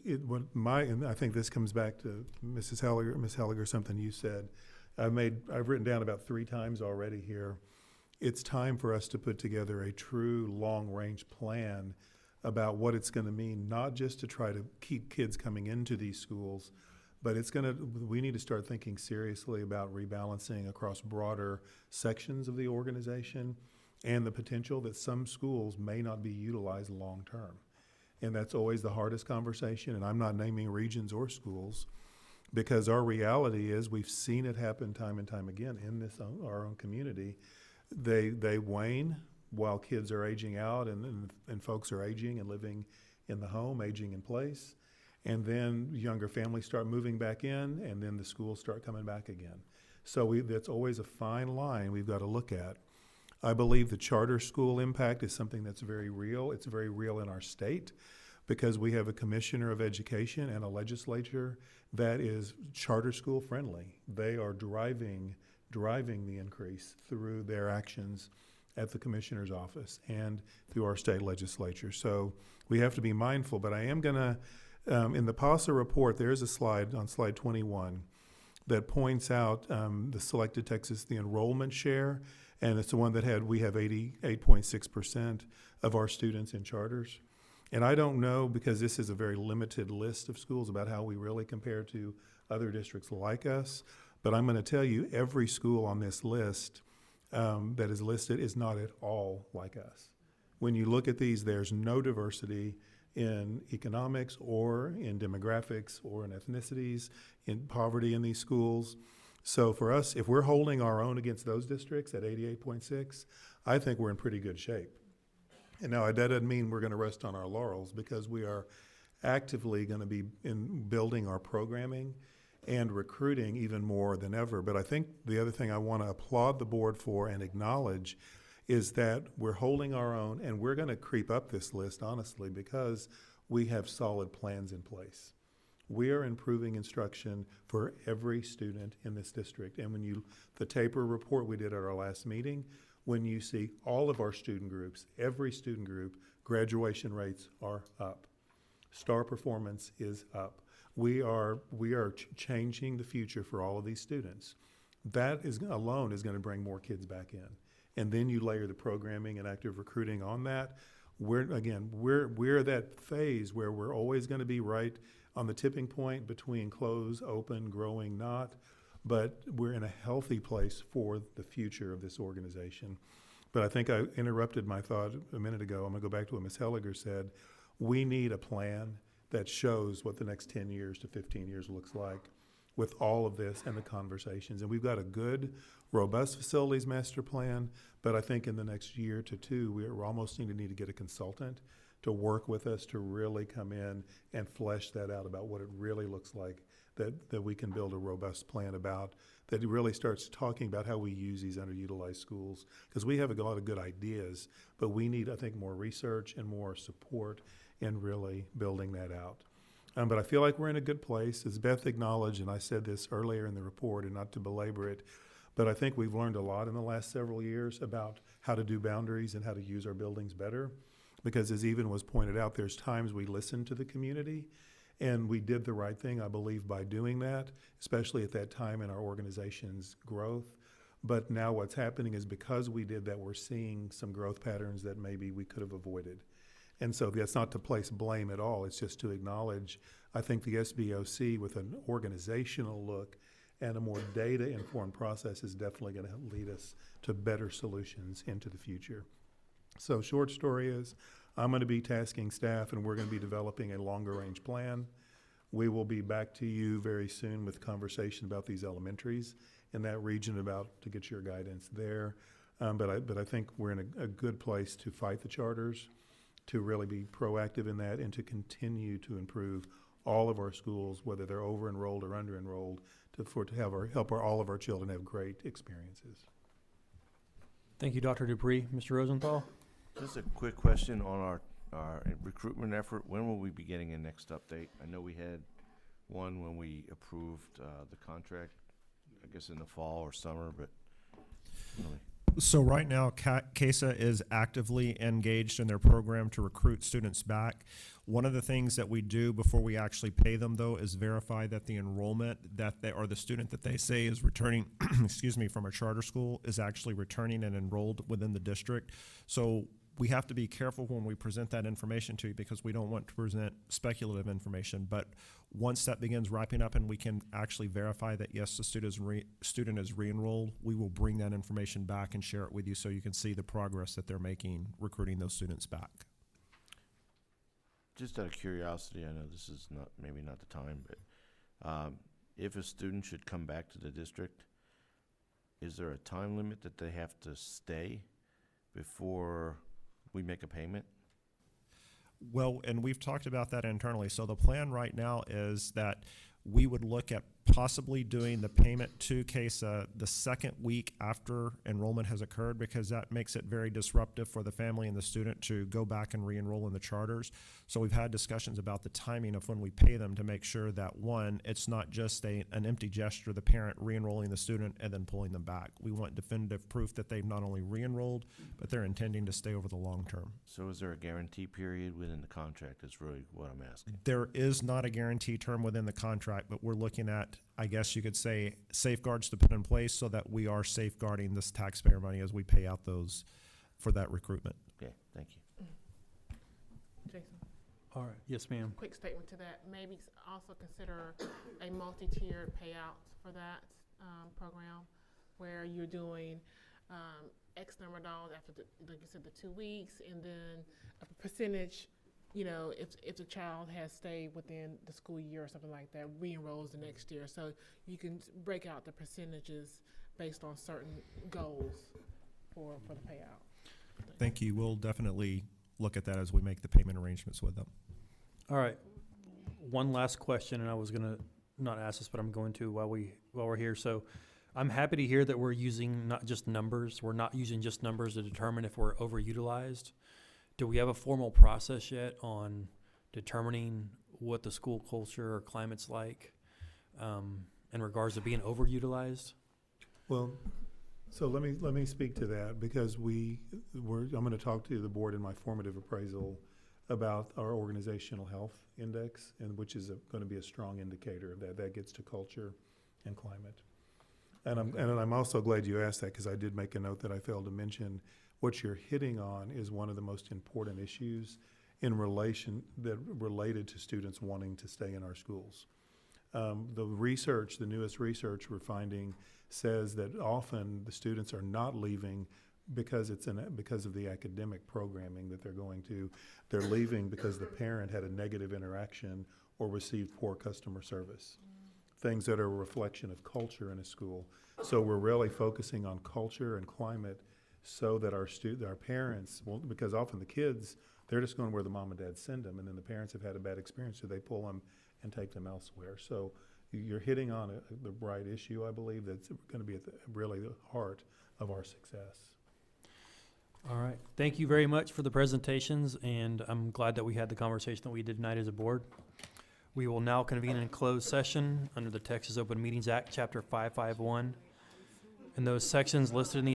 and I think this comes back to Ms. Helliger, something you said. I've written down about 3 times already here. It's time for us to put together a true long-range plan about what it's going to mean, not just to try to keep kids coming into these schools, but we need to start thinking seriously about rebalancing across broader sections of the organization and the potential that some schools may not be utilized long-term. And that's always the hardest conversation, and I'm not naming regions or schools, because our reality is we've seen it happen time and time again in our own community. They wane while kids are aging out and folks are aging and living in the home, aging in place. And then younger families start moving back in, and then the schools start coming back again. So that's always a fine line we've got to look at. I believe the charter school impact is something that's very real. It's very real in our state because we have a commissioner of education and a legislature that is charter school friendly. They are driving the increase through their actions at the commissioner's office and through our state legislature. So we have to be mindful, but I am going to, in the PASA report, there's a slide on slide 21 that points out the selected Texas, the enrollment share, and it's the one that we have 88.6% of our students in charters. And I don't know, because this is a very limited list of schools, about how we really compare to other districts like us, but I'm going to tell you every school on this list that is listed is not at all like us. When you look at these, there's no diversity in economics or in demographics or in ethnicities, in poverty in these schools. So for us, if we're holding our own against those districts at 88.6, I think we're in pretty good shape. And now that doesn't mean we're going to rest on our laurels, because we are actively going to be building our programming and recruiting even more than ever. But I think the other thing I want to applaud the board for and acknowledge is that we're holding our own, and we're going to creep up this list, honestly, because we have solid plans in place. We are improving instruction for every student in this district. And the TAPER report we did at our last meeting, when you see all of our student groups, every student group, graduation rates are up. STAR performance is up. We are changing the future for all of these students. That alone is going to bring more kids back in. And then you layer the programming and active recruiting on that. We're at that phase where we're always going to be right on the tipping point between close, open, growing, not. But we're in a healthy place for the future of this organization. But I think I interrupted my thought a minute ago. I'm going to go back to what Ms. Helliger said. We need a plan that shows what the next 10 years to 15 years looks like with all of this and the conversations. And we've got a good, robust facilities master plan, but I think in the next year to 2, we're almost going to need to get a consultant to work with us to really come in and flesh that out about what it really looks like, that we can build a robust plan about, that really starts talking about how we use these underutilized schools. Because we have a lot of good ideas, but we need, I think, more research and more support in really building that out. But I feel like we're in a good place. As Beth acknowledged, and I said this earlier in the report, and not to belabor it, but I think we've learned a lot in the last several years about how to do boundaries and how to use our buildings better. Because as even was pointed out, there's times we listen to the community, and we did the right thing, I believe, by doing that, especially at that time in our organization's growth. But now what's happening is because we did that, we're seeing some growth patterns that maybe we could have avoided. And so that's not to place blame at all. It's just to acknowledge, I think the SBOC with an organizational look and a more data-informed process is definitely going to lead us to better solutions into the future. So short story is, I'm going to be tasking staff, and we're going to be developing a longer range plan. We will be back to you very soon with conversation about these elementaries in that region, to get your guidance there. But I think we're in a good place to fight the charters, to really be proactive in that, and to continue to improve all of our schools, whether they're over-enrolled or under-enrolled, to help all of our children have great experiences. Thank you, Dr. Dupree. Mr. Rosenthal? Just a quick question on our recruitment effort. When will we be getting a next update? I know we had one when we approved the contract, I guess in the fall or summer, but really. So right now, CASA is actively engaged in their program to recruit students back. One of the things that we do before we actually pay them, though, is verify that the enrollment that they, or the student that they say is returning, excuse me, from a charter school is actually returning and enrolled within the district. So we have to be careful when we present that information to you because we don't want to present speculative information. But once that begins wrapping up and we can actually verify that, yes, the student is re-enrolled, we will bring that information back and share it with you so you can see the progress that they're making recruiting those students back. Just out of curiosity, I know this is not, maybe not the time, but if a student should come back to the district, is there a time limit that they have to stay before we make a payment? Well, and we've talked about that internally. So the plan right now is that we would look at possibly doing the payment to CASA the second week after enrollment has occurred, because that makes it very disruptive for the family and the student to go back and re-enroll in the charters. So we've had discussions about the timing of when we pay them to make sure that, one, it's not just an empty gesture, the parent re-enrolling the student and then pulling them back. We want definitive proof that they've not only re-enrolled, but they're intending to stay over the long term. So is there a guarantee period within the contract is really what I'm asking? There is not a guarantee term within the contract, but we're looking at, I guess you could say, safeguards to put in place so that we are safeguarding this taxpayer money as we pay out those for that recruitment. Okay, thank you. Jason, All right. Yes, ma'am. quick statement to that. Maybe also consider a multi-tiered payout for that program, where you're doing X number of dollars after, like you said, the 2 weeks, and then a percentage. You know, if the child has stayed within the school year or something like that, re-enrolls the next year. So you can break out the percentages based on certain goals for the payout. Thank you. We'll definitely look at that as we make the payment arrangements with them. All right. One last question, and I was gonna not ask this, but I'm going to while we're here. So I'm happy to hear that we're using not just numbers. We're not using just numbers to determine if we're overutilized. Do we have a formal process yet on determining what the school culture or climate's like in regards to being overutilized? Well, so let me speak to that, because I'm going to talk to the board in my formative appraisal about our organizational health index, and which is going to be a strong indicator of that gets to culture and climate. And I'm also glad you asked that, because I did make a note that I failed to mention. What you're hitting on is one of the most important issues related to students wanting to stay in our schools. The newest research we're finding says that often the students are not leaving because of the academic programming that they're going to. They're leaving because the parent had a negative interaction or received poor customer service. Things that are a reflection of culture in a school. So we're really focusing on culture and climate, so that our parents won't, because often the kids, they're just going where the mom and dad send them, and then the parents have had a bad experience, so they pull them and take them elsewhere. So you're hitting on the right issue, I believe, that's going to be at really the heart of our success. All right. Thank you very much for the presentations, and I'm glad that we had the conversation that we did tonight as a board. We will now convene in closed session under the Texas Open Meetings Act, Chapter 551, and those sections listed in the